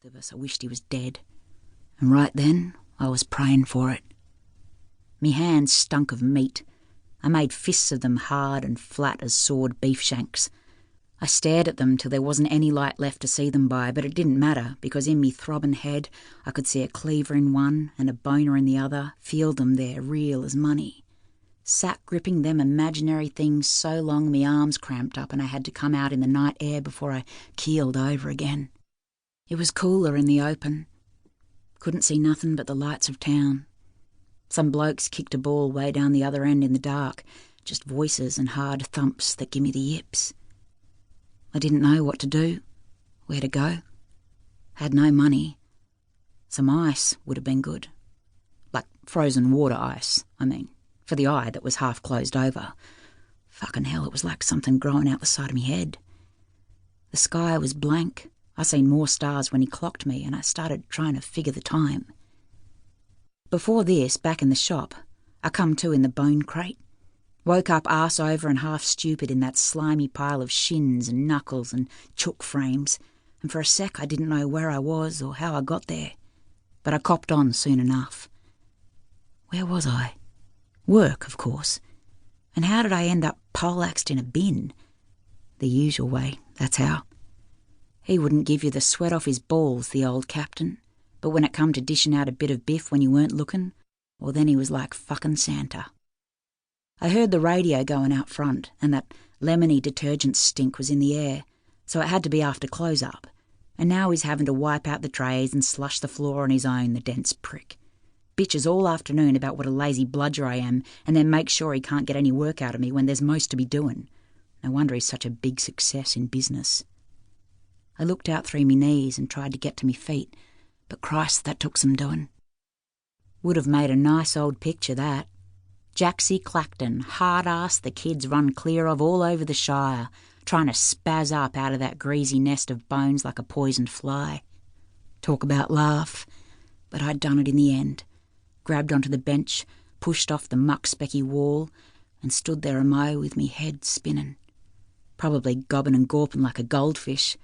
of us, I wished he was dead. And right then, I was praying for it. Me hands stunk of meat. I made fists of them hard and flat as sawed beef shanks. I stared at them till there wasn't any light left to see them by, but it didn't matter, because in me throbbing head I could see a cleaver in one and a boner in the other, feel them there, real as money. Sat gripping them imaginary things so long me arms cramped up and I had to come out in the night air before I keeled over again. It was cooler in the open. Couldn't see nothing but the lights of town. Some blokes kicked a ball way down the other end in the dark, just voices and hard thumps that give me the yips. I didn't know what to do, where to go. Had no money. Some ice would have been good. Like frozen water ice, I mean, for the eye that was half closed over. Fucking hell, it was like something growing out the side of me head. The sky was blank. I seen more stars when he clocked me, and I started trying to figure the time. Before this, back in the shop, I come to in the bone crate. Woke up arse over and half stupid in that slimy pile of shins and knuckles and chook frames, and for a sec I didn't know where I was or how I got there. But I copped on soon enough. Where was I? Work, of course. And how did I end up poleaxed in a bin? The usual way, that's how. He wouldn't give you the sweat off his balls, the old captain, but when it come to dishing out a bit of biff when you weren't looking, well then he was like fucking Santa. I heard the radio going out front, and that lemony detergent stink was in the air, so it had to be after close-up. And now he's having to wipe out the trays and slush the floor on his own, the dense prick. Bitches all afternoon about what a lazy bludger I am, and then make sure he can't get any work out of me when there's most to be doing. No wonder he's such a big success in business. I looked out through me knees and tried to get to me feet, but Christ, that took some doing. Would have made a nice old picture, that. Jaxie Clackton, hard-ass the kids run clear of all over the Shire, trying to spaz up out of that greasy nest of bones like a poisoned fly. Talk about laugh. But I'd done it in the end. Grabbed onto the bench, pushed off the muck-specky wall, and stood there a mo with me head spinning. Probably gobbing and gawping like a goldfish.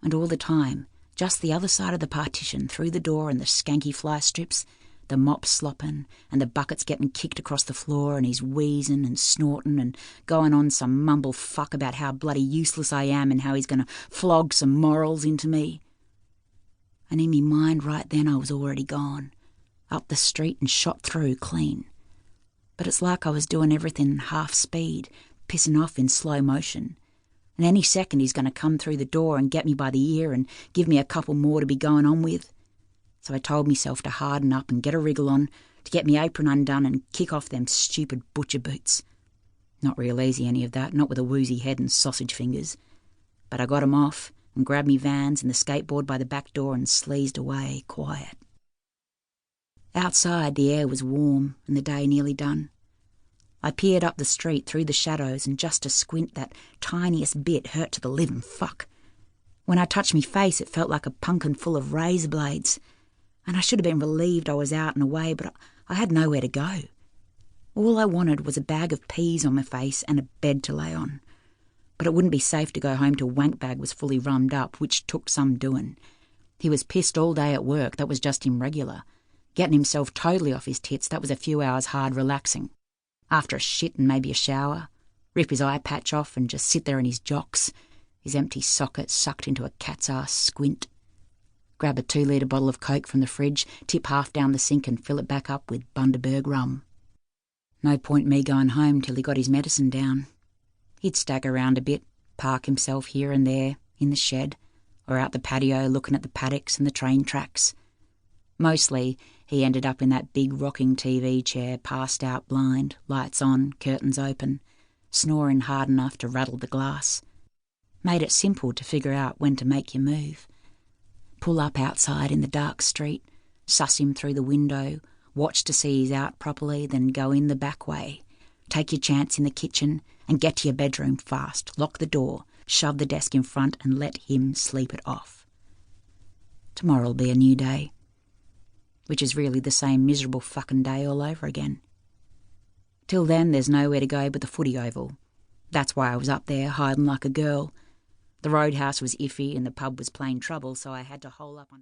And all the time, just the other side of the partition, through the door and the skanky fly strips, the mop slopping and the buckets getting kicked across the floor, and he's wheezing and snorting and going on some mumble fuck about how bloody useless I am and how he's going to flog some morals into me. And in me mind right then I was already gone, up the street and shot through clean. But it's like I was doing everything half speed, pissing off in slow motion. And any second he's going to come through the door and get me by the ear and give me a couple more to be going on with. So I told myself to harden up and get a wriggle on, to get me apron undone and kick off them stupid butcher boots. Not real easy, any of that, not with a woozy head and sausage fingers. But I got 'em off and grabbed me Vans and the skateboard by the back door and sleazed away quiet. Outside the air was warm and the day nearly done. I peered up the street through the shadows, and just to squint that tiniest bit hurt to the living fuck. When I touched me face it felt like a punkin full of razor blades. And I should have been relieved I was out and away, but I had nowhere to go. All I wanted was a bag of peas on my face and a bed to lay on. But it wouldn't be safe to go home till Wankbag was fully rummed up, which took some doing. He was pissed all day at work, that was just him regular. Getting himself totally off his tits, that was a few hours hard relaxing. After a shit and maybe a shower, rip his eye patch off and just sit there in his jocks, his empty socket sucked into a cat's ass squint. Grab a 2-litre bottle of Coke from the fridge, tip half down the sink and fill it back up with Bundaberg rum. No point me going home till he got his medicine down. He'd stagger round a bit, park himself here and there, in the shed, or out the patio looking at the paddocks and the train tracks. Mostly, he ended up in that big rocking TV chair, passed out blind, lights on, curtains open, snoring hard enough to rattle the glass. Made it simple to figure out when to make your move. Pull up outside in the dark street, suss him through the window, watch to see he's out properly, then go in the back way. Take your chance in the kitchen and get to your bedroom fast. Lock the door, shove the desk in front and let him sleep it off. Tomorrow'll be a new day, which is really the same miserable fucking day all over again. Till then there's nowhere to go but the footy oval. That's why I was up there hiding like a girl. The roadhouse was iffy and the pub was plain trouble, so I had to hole up under